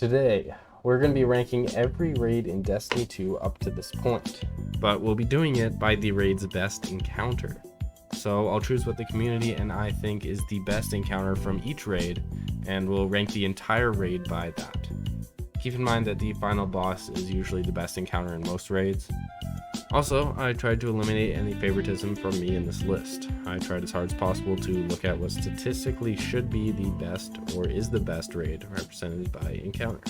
Today, we're going to be ranking every raid in Destiny 2 up to this point, but we'll be doing it by the raid's best encounter. So I'll choose what the community and I think is the best encounter from each raid, and we'll rank the entire raid by that. Keep in mind that the final boss is usually the best encounter in most raids. Also, I tried to eliminate any favoritism from me in this list. I tried as hard as possible to look at what statistically should be the best or is the best raid represented by encounter.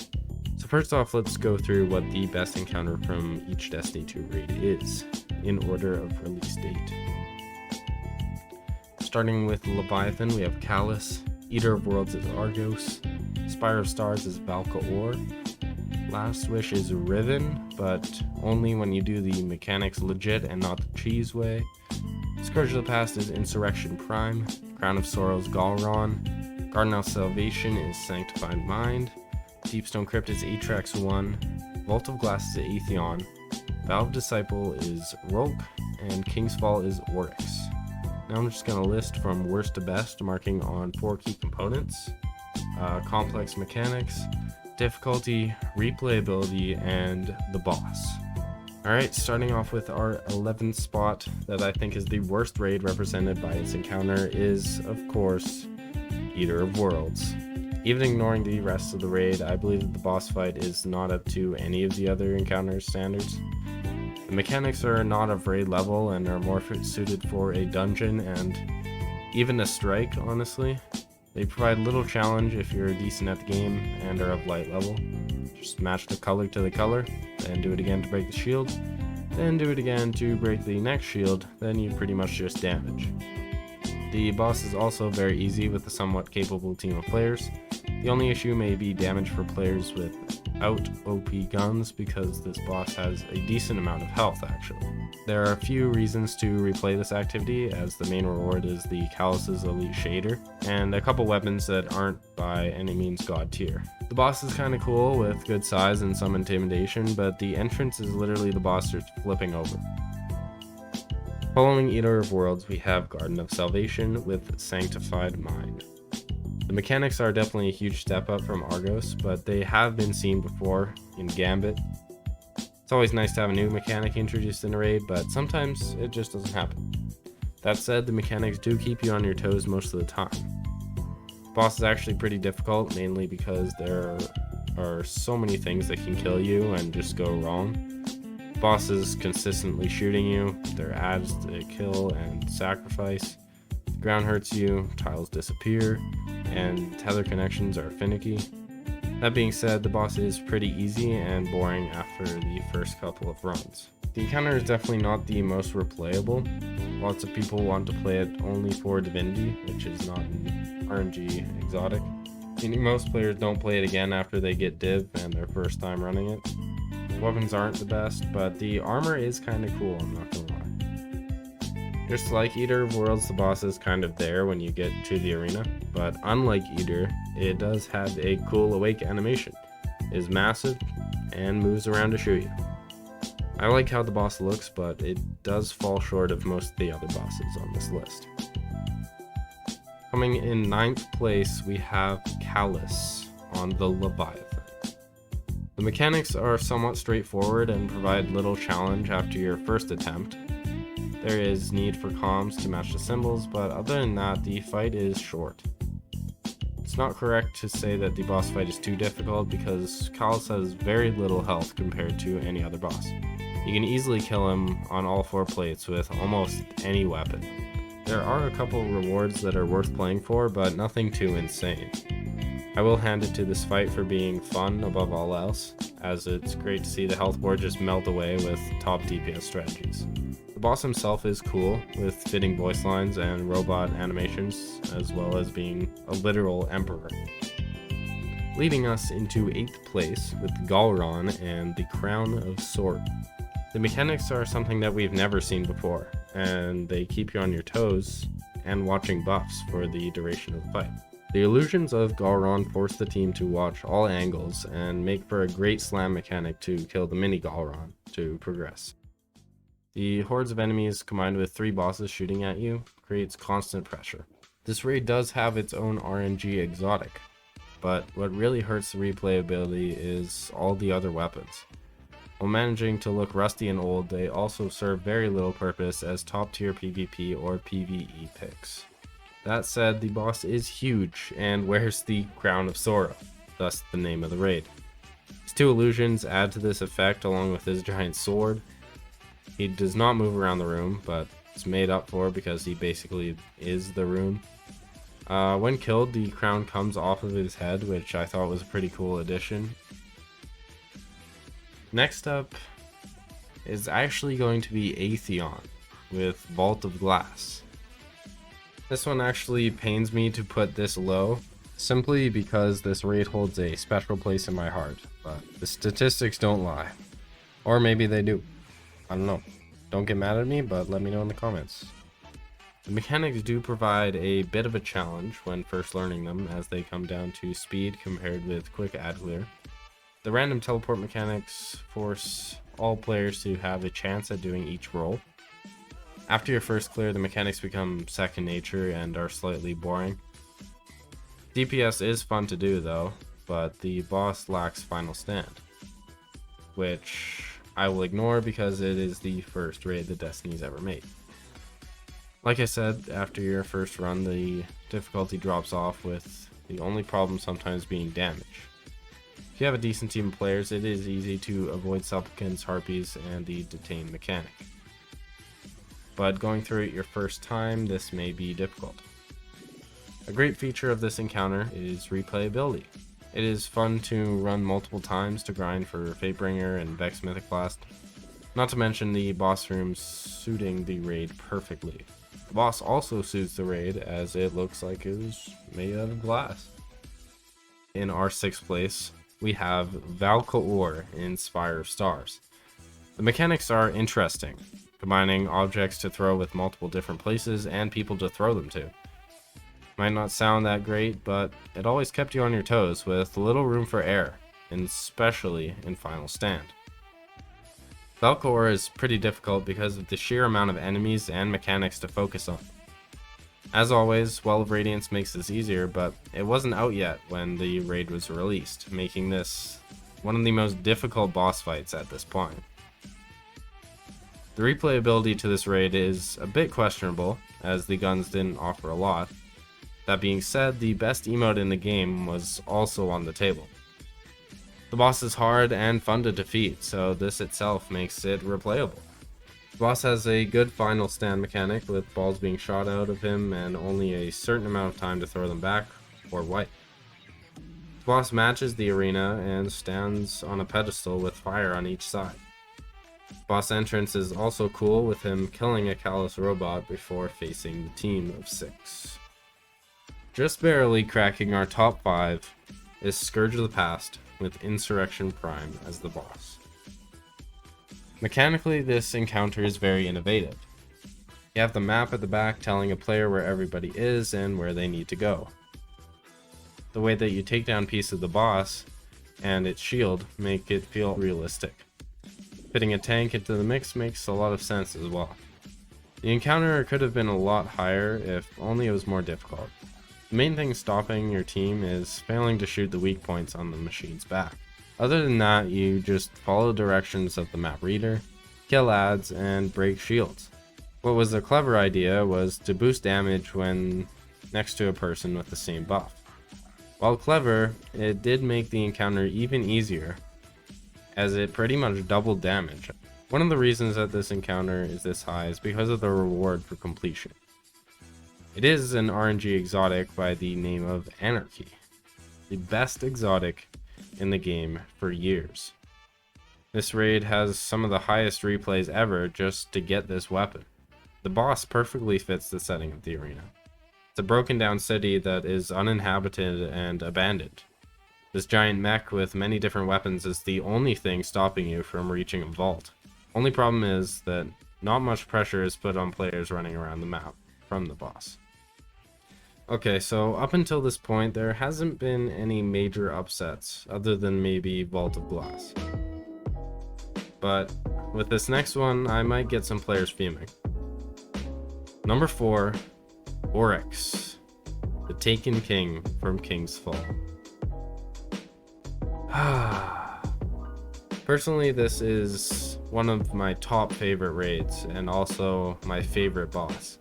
So first off, let's go through what the best encounter from each Destiny 2 raid is, in order of release date. Starting with Leviathan, we have Callus, Eater of Worlds is Argos, Spire of Stars is Valka-Or, Last Wish is Riven, but only when you do the mechanics legit and not the cheese way. Scourge of the Past is Insurrection Prime, Crown of Sorrows Galron, Garden of Salvation is Sanctified Mind, Deep Stone Crypt is Atrax 1, Vault of Glass is Atheon, Valve Disciple is Rolk, and King's Fall is Oryx. Now I'm just going to list from worst to best, marking on 4 key components: complex mechanics, difficulty, replayability, and the boss. Alright, starting off with our 11th spot that I think is the worst raid represented by its encounter is, of course, Eater of Worlds. Even ignoring the rest of the raid, I believe that the boss fight is not up to any of the other encounter standards. The mechanics are not of raid level and are more suited for a dungeon and even a strike, honestly. They provide little challenge if you're decent at the game and are of light level. Just match the color to the color, then do it again to break the shield, then do it again to break the next shield, then you pretty much just damage. The boss is also very easy with a somewhat capable team of players. The only issue may be damage for players without OP guns, because this boss has a decent amount of health actually. There are a few reasons to replay this activity, as the main reward is the Callus's Elite Shader, and a couple weapons that aren't by any means god tier. The boss is kinda cool with good size and some intimidation, but the entrance is literally the boss just flipping over. Following Eater of Worlds, we have Garden of Salvation with Sanctified Mind. The mechanics are definitely a huge step up from Argos, but they have been seen before in Gambit. It's always nice to have a new mechanic introduced in a raid, but sometimes it just doesn't happen. That said, the mechanics do keep you on your toes most of the time. The boss is actually pretty difficult, mainly because there are so many things that can kill you and just go wrong. Bosses consistently shooting you, their adds to kill and sacrifice, the ground hurts you, tiles disappear, and tether connections are finicky. That being said, the boss is pretty easy and boring after the first couple of runs. The encounter is definitely not the most replayable. Lots of people want to play it only for Divinity, which is not an RNG exotic. Meaning most players don't play it again after they get div and their first time running it. Weapons aren't the best, but the armor is kinda cool, I'm not gonna lie. Just like Eater of Worlds, the boss is kind of there when you get to the arena, but unlike Eater, it does have a cool awake animation. It is massive and moves around to shoot you. I like how the boss looks, but it does fall short of most of the other bosses on this list. Coming in 9th place, we have Callus on the Leviathan. The mechanics are somewhat straightforward and provide little challenge after your first attempt. There is need for comms to match the symbols, but other than that, the fight is short. It's not correct to say that the boss fight is too difficult, because Callus has very little health compared to any other boss. You can easily kill him on all 4 plates with almost any weapon. There are a couple rewards that are worth playing for, but nothing too insane. I will hand it to this fight for being fun above all else, as it's great to see the health board just melt away with top DPS strategies. The boss himself is cool, with fitting voice lines and robot animations, as well as being a literal emperor. Leading us into 8th place with Galron and the Crown of Sword. The mechanics are something that we've never seen before, and they keep you on your toes and watching buffs for the duration of the fight. The illusions of Galron force the team to watch all angles and make for a great slam mechanic to kill the mini Galron to progress. The hordes of enemies combined with 3 bosses shooting at you creates constant pressure. This raid does have its own RNG exotic. but what really hurts the replayability is all the other weapons. While managing to look rusty and old, they also serve very little purpose as top tier PvP or PvE picks. That said, the boss is huge and wears the Crown of Sorrow, thus the name of the raid. His two illusions add to this effect along with his giant sword. He does not move around the room, but it's made up for because he basically is the room. When killed, the crown comes off of his head, which I thought was a pretty cool addition. Next up is actually going to be Atheon with Vault of Glass. This one actually pains me to put this low, simply because this raid holds a special place in my heart, but the statistics don't lie. Or maybe they do. I don't know. Don't get mad at me, but let me know in the comments. The mechanics do provide a bit of a challenge when first learning them, as they come down to speed compared with quick ad clear. The random teleport mechanics force all players to have a chance at doing each roll. After your first clear, the mechanics become second nature and are slightly boring. DPS is fun to do though, but the boss lacks final stand, which I will ignore because it is the first raid that Destiny's ever made. Like I said, after your first run, the difficulty drops off, with the only problem sometimes being damage. If you have a decent team of players, it is easy to avoid supplicants, harpies, and the detain mechanic. But going through it your first time, this may be difficult. A great feature of this encounter is replayability. It is fun to run multiple times to grind for Fatebringer and Vex Mythic Blast, not to mention the boss rooms suiting the raid perfectly. The boss also suits the raid as it looks like it was made out of glass. In our 6th place, we have Valka in Spire of Stars. The mechanics are interesting, combining objects to throw with multiple different places and people to throw them to. Might not sound that great, but it always kept you on your toes with little room for error, and especially in Final Stand. Valka is pretty difficult because of the sheer amount of enemies and mechanics to focus on. As always, Well of Radiance makes this easier, but it wasn't out yet when the raid was released, making this one of the most difficult boss fights at this point. The replayability to this raid is a bit questionable, as the guns didn't offer a lot. That being said, the best emote in the game was also on the table. The boss is hard and fun to defeat, so this itself makes it replayable. The boss has a good final stand mechanic, with balls being shot out of him and only a certain amount of time to throw them back or wipe. The boss matches the arena and stands on a pedestal with fire on each side. Boss entrance is also cool, with him killing a callous robot before facing the team of 6. Just barely cracking our top 5 is Scourge of the Past, with Insurrection Prime as the boss. Mechanically, this encounter is very innovative. You have the map at the back telling a player where everybody is and where they need to go. The way that you take down pieces of the boss and its shield make it feel realistic. Fitting a tank into the mix makes a lot of sense as well. The encounter could have been a lot higher if only it was more difficult. The main thing stopping your team is failing to shoot the weak points on the machine's back. Other than that, you just follow directions of the map reader, kill adds, and break shields. What was a clever idea was to boost damage when next to a person with the same buff. While clever, it did make the encounter even easier, as it pretty much doubled damage. One of the reasons that this encounter is this high is because of the reward for completion. It is an RNG exotic by the name of Anarchy, the best exotic in the game for years. This raid has some of the highest replays ever just to get this weapon. The boss perfectly fits the setting of the arena. It's a broken down city that is uninhabited and abandoned. This giant mech with many different weapons is the only thing stopping you from reaching a vault. Only problem is that not much pressure is put on players running around the map from the boss. Okay, so up until this point, there hasn't been any major upsets, other than maybe Vault of Glass. But with this next one, I might get some players fuming. Number 4, Oryx, the Taken King from King's Fall. Personally, this is one of my top favorite raids and also my favorite boss.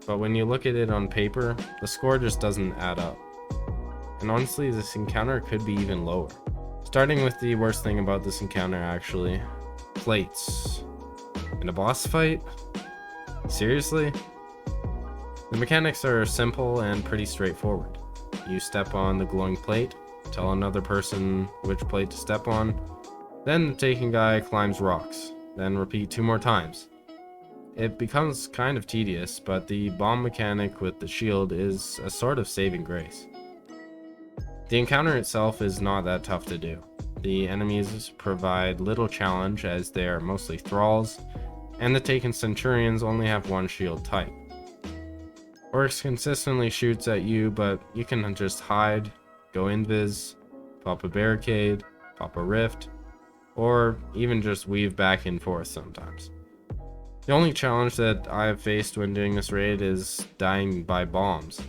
But when you look at it on paper, the score just doesn't add up. And honestly, this encounter could be even lower. Starting with the worst thing about this encounter actually, plates. In a boss fight? Seriously? The mechanics are simple and pretty straightforward. You step on the glowing plate, tell another person which plate to step on, then the taken guy climbs rocks, then repeat 2 more times. It becomes kind of tedious, but the bomb mechanic with the shield is a sort of saving grace. The encounter itself is not that tough to do. The enemies provide little challenge as they are mostly thralls, and the taken centurions only have 1 shield type. Orcs consistently shoots at you, but you can just hide, go invis, pop a barricade, pop a rift, or even just weave back and forth sometimes. The only challenge that I have faced when doing this raid is dying by bombs.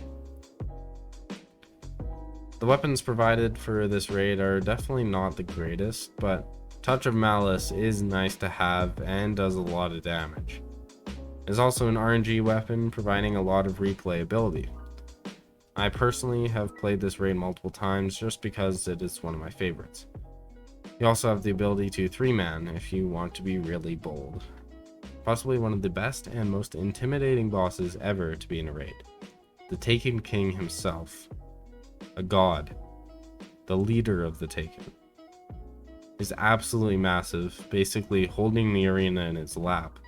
The weapons provided for this raid are definitely not the greatest, but Touch of Malice is nice to have and does a lot of damage. It's also an RNG weapon, providing a lot of replayability. I personally have played this raid multiple times just because it is one of my favorites. You also have the ability to 3-man if you want to be really bold. Possibly one of the best and most intimidating bosses ever to be in a raid. The Taken King himself. A god. The leader of the Taken. Is absolutely massive, basically holding the arena in its lap.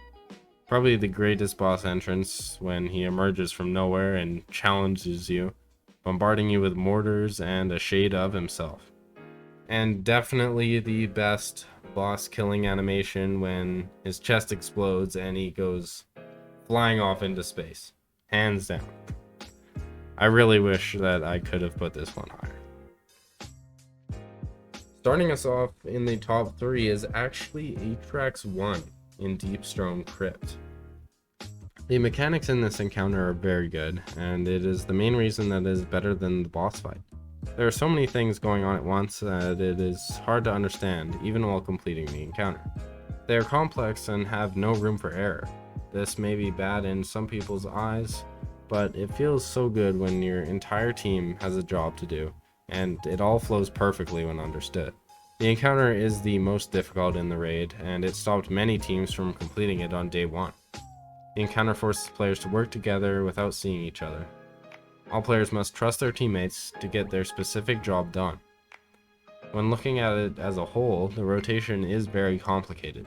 Probably the greatest boss entrance when he emerges from nowhere and challenges you, bombarding you with mortars and a shade of himself. And definitely the best boss killing animation when his chest explodes and he goes flying off into space. Hands down. I really wish that I could have put this one higher. Starting us off in the top 3 is actually Atrax 1 in Deep Stone Crypt. The mechanics in this encounter are very good, and it is the main reason that it is better than the boss fight. There are so many things going on at once that it is hard to understand, even while completing the encounter. They are complex and have no room for error. This may be bad in some people's eyes, but it feels so good when your entire team has a job to do, and it all flows perfectly when understood. The encounter is the most difficult in the raid, and it stopped many teams from completing it on day 1. The encounter forces players to work together without seeing each other. All players must trust their teammates to get their specific job done. When looking at it as a whole, the rotation is very complicated.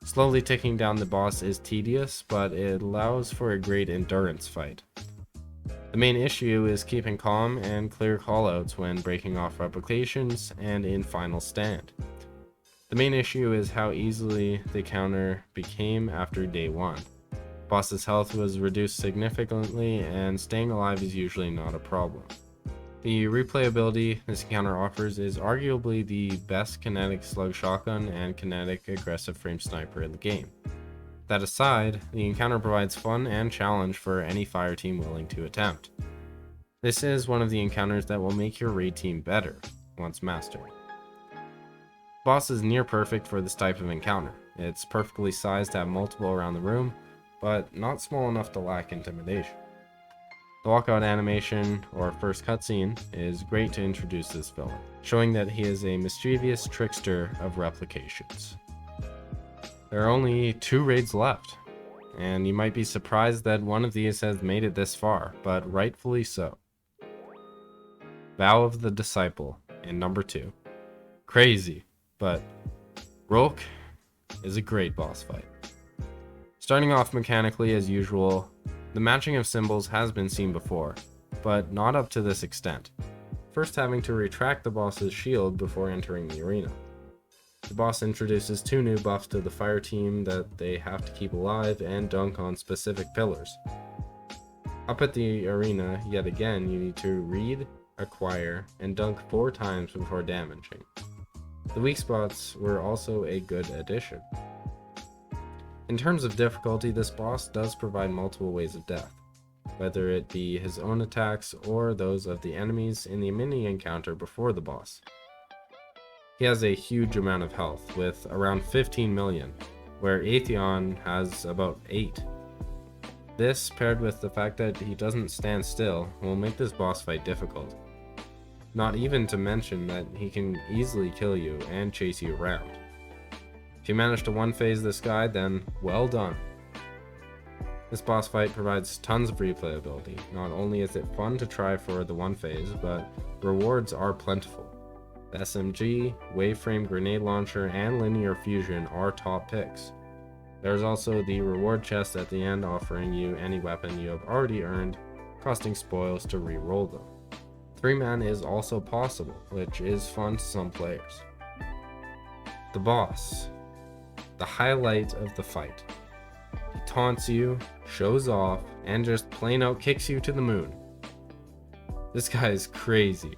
Slowly taking down the boss is tedious, but it allows for a great endurance fight. The main issue is keeping calm and clear callouts when breaking off replications and in final stand. The main issue is how easily the counter became after day 1. Boss's health was reduced significantly, and staying alive is usually not a problem. The replayability this encounter offers is arguably the best kinetic slug shotgun and kinetic aggressive frame sniper in the game. That aside, the encounter provides fun and challenge for any fire team willing to attempt. This is one of the encounters that will make your raid team better, once mastered. Boss is near perfect for this type of encounter. It's perfectly sized to have multiple around the room, but not small enough to lack intimidation. The walkout animation, or first cutscene, is great to introduce this villain, showing that he is a mischievous trickster of replications. There are only 2 raids left, and you might be surprised that one of these has made it this far, but rightfully so. Vow of the Disciple in number 2. Crazy, but Rolk is a great boss fight. Starting off mechanically as usual, the matching of symbols has been seen before, but not up to this extent. First having to retract the boss's shield before entering the arena. The boss introduces 2 new buffs to the fire team that they have to keep alive and dunk on specific pillars. Up at the arena, yet again, you need to read, acquire, and dunk 4 times before damaging. The weak spots were also a good addition. In terms of difficulty, this boss does provide multiple ways of death. whether it be his own attacks or those of the enemies in the mini encounter before the boss. He has a huge amount of health, with around 15 million, where Atheon has about 8. This, paired with the fact that he doesn't stand still, will make this boss fight difficult. Not even to mention that he can easily kill you and chase you around. If you manage to one-phase this guy, then well done. This boss fight provides tons of replayability. Not only is it fun to try for the one-phase, but rewards are plentiful. The SMG, Waveframe Grenade Launcher, and Linear Fusion are top picks. There's also the reward chest at the end offering you any weapon you have already earned, costing spoils to re-roll them. 3-man is also possible, which is fun to some players. The boss. The highlight of the fight. He taunts you, shows off, and just plain out kicks you to the moon. This guy is crazy.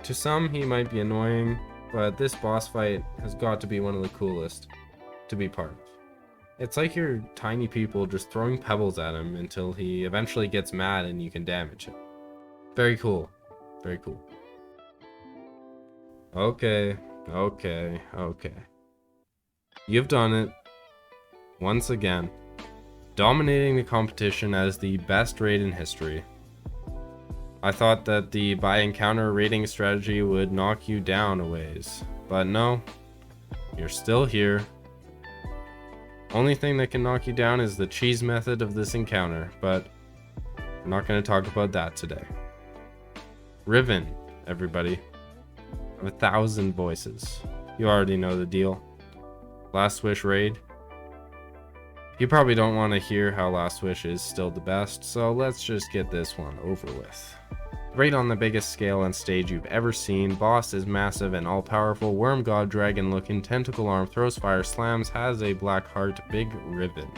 To some he might be annoying, but this boss fight has got to be one of the coolest to be part of. It's like you're tiny people just throwing pebbles at him until he eventually gets mad and you can damage him. Very cool. Very cool. Okay. You've done it. Once again. Dominating the competition as the best raid in history. I thought that the by encounter raiding strategy would knock you down a ways, but no. You're still here. Only thing that can knock you down is the cheese method of this encounter, but I'm not going to talk about that today. Riven, everybody. Of 1,000 voices. You already know the deal. Last Wish raid. You probably don't want to hear how Last Wish is still the best, so let's just get this one over with. Raid on the biggest scale and stage you've ever seen. Boss is massive and all-powerful. Worm God Dragon looking tentacle arm throws fire slams, has a black heart, big Riven.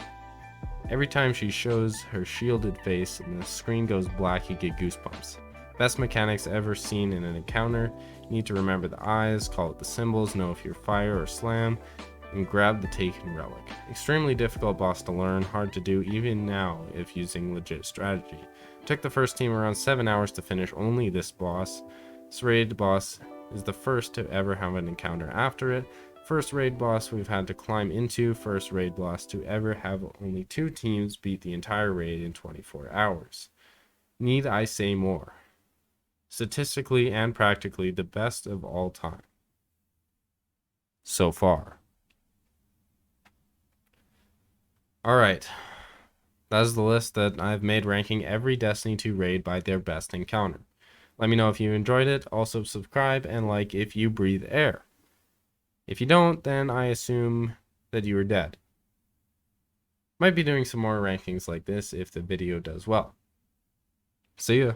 Every time she shows her shielded face and the screen goes black, you get goosebumps. Best mechanics ever seen in an encounter. You need to remember the eyes, call it the symbols, know if you're fire or slam, and grab the taken relic. Extremely difficult boss to learn, hard to do even now if using legit strategy. Took the first team around 7 hours to finish only this boss. This raid boss is the first to ever have an encounter after it. First raid boss we've had to climb into, first raid boss to ever have only 2 teams beat the entire raid in 24 hours. Need I say more? Statistically and practically the best of all time. So far. Alright. That is the list that I've made ranking every Destiny 2 raid by their best encounter. Let me know if you enjoyed it. Also subscribe and like if you breathe air. If you don't, then I assume that you are dead. Might be doing some more rankings like this if the video does well. See ya.